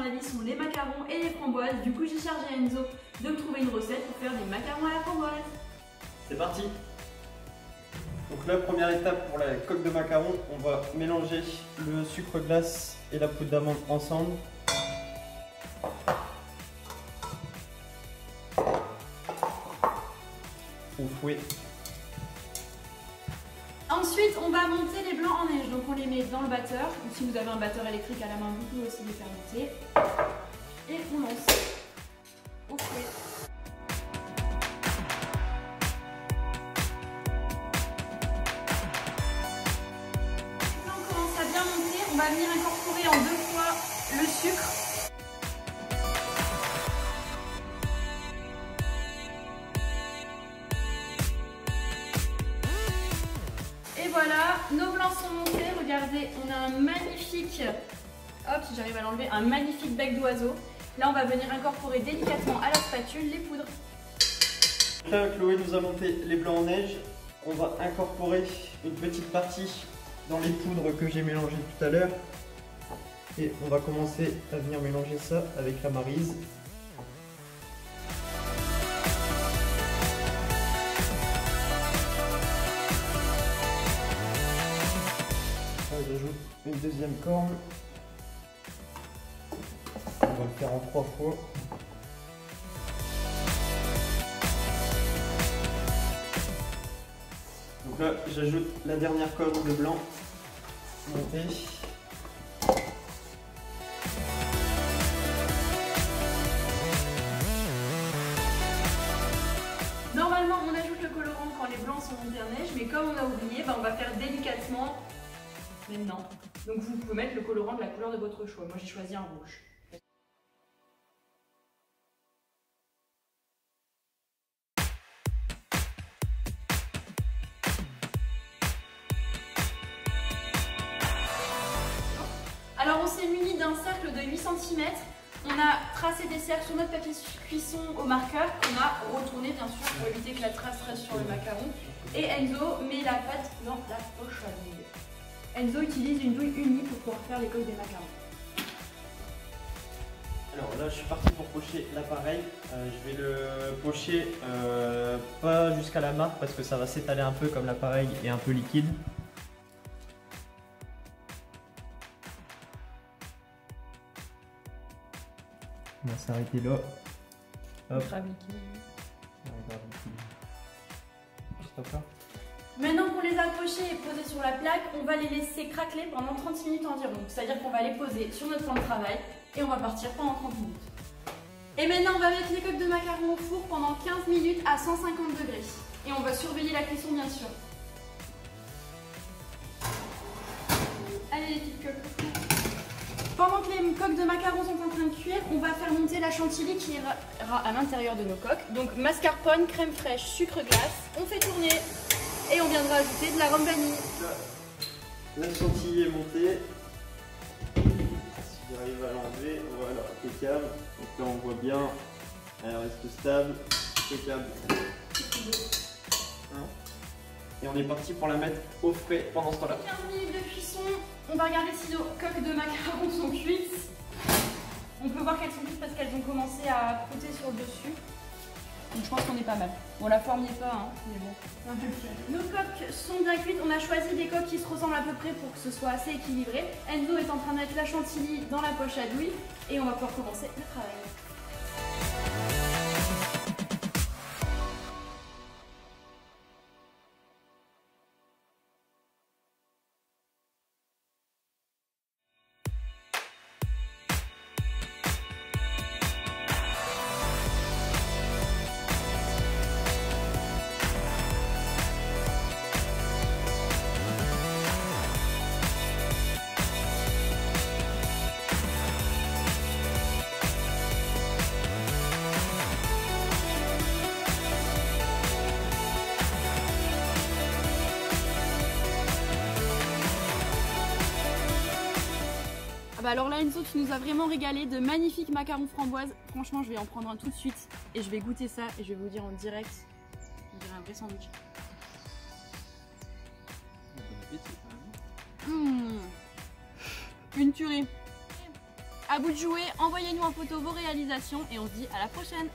dans la vie sont les macarons et les framboises. Du coup, j'ai chargé Enzo de me trouver une recette pour faire des macarons à la framboise. C'est parti. Donc là, première étape pour la coque de macaron, on va mélanger le sucre glace et la poudre d'amande ensemble. Au fouet. Ensuite, on va monter les blancs en neige. Donc on les met dans le batteur. Ou si vous avez un batteur électrique à la main, vous pouvez aussi les faire monter. Et on lance au fouet. Là, on commence à bien monter. On va venir incorporer en 2 fois le sucre. Et voilà, nos blancs sont montés. Regardez, on a un magnifique, hop, si j'arrive à l'enlever, un magnifique bec d'oiseau. Là, on va venir incorporer délicatement à la spatule les poudres. Là, Chloé nous a monté les blancs en neige. On va incorporer une petite partie dans les poudres que j'ai mélangées tout à l'heure. Et on va commencer à venir mélanger ça avec la maryse. J'ajoute une deuxième corne. On va le faire en 3 fois. Donc là, j'ajoute la dernière corne de blanc montée. Normalement, on ajoute le colorant quand les blancs sont montés en neige, mais comme on a oublié, on va faire délicatement maintenant. Donc vous pouvez mettre le colorant de la couleur de votre choix. Moi, j'ai choisi un rouge. Alors on s'est muni d'un cercle de 8 cm. On a tracé des cercles sur notre papier cuisson au marqueur. On a retourné bien sûr pour éviter que la trace reste sur le macaron. Et Enzo met la pâte dans la poche à douille. Enzo utilise une douille unie pour pouvoir faire les coques des macarons. Alors là, je suis parti pour pocher l'appareil. Je vais le pocher pas jusqu'à la marque parce que ça va s'étaler un peu comme l'appareil est un peu liquide. On va s'arrêter là. Hop. Juste là. Maintenant qu'on les a pochés et posés sur la plaque, on va les laisser craqueler pendant 30 minutes environ. C'est-à-dire qu'on va les poser sur notre plan de travail et on va partir pendant 30 minutes. Et maintenant, on va mettre les coques de macarons au four pendant 15 minutes à 150 degrés. Et on va surveiller la cuisson bien sûr. Allez les petites coques. Pendant que les coques de macarons sont en train de cuire, on va faire monter la chantilly qui ira à l'intérieur de nos coques. Donc mascarpone, crème fraîche, sucre glace. On fait tourner et on viendra ajouter de la rhum vanille. La chantilly est montée. Si j'arrive à l'enlever, voilà, impeccable. Donc là on voit bien, elle reste stable, impeccable. Et on est parti pour la mettre au frais pendant ce temps-là. 15 minutes de cuisson, on va regarder si nos coques de macarons sont cuites. On peut voir qu'elles sont cuites parce qu'elles ont commencé à frotter sur le dessus. Donc je pense qu'on est pas mal. Bon, la forme n'y est pas, hein, mais bon. Nos coques sont bien cuites. On a choisi des coques qui se ressemblent à peu près pour que ce soit assez équilibré. Enzo est en train de mettre la chantilly dans la poche à douille et on va pouvoir commencer le travail. Ah bah alors là Enzo, tu nous as vraiment régalé de magnifiques macarons framboises. Franchement je vais en prendre un tout de suite et je vais goûter ça et je vais vous dire en direct. On dirait un vrai sandwich. Une tuerie. à vous de jouer, envoyez-nous en photo vos réalisations et on se dit à la prochaine.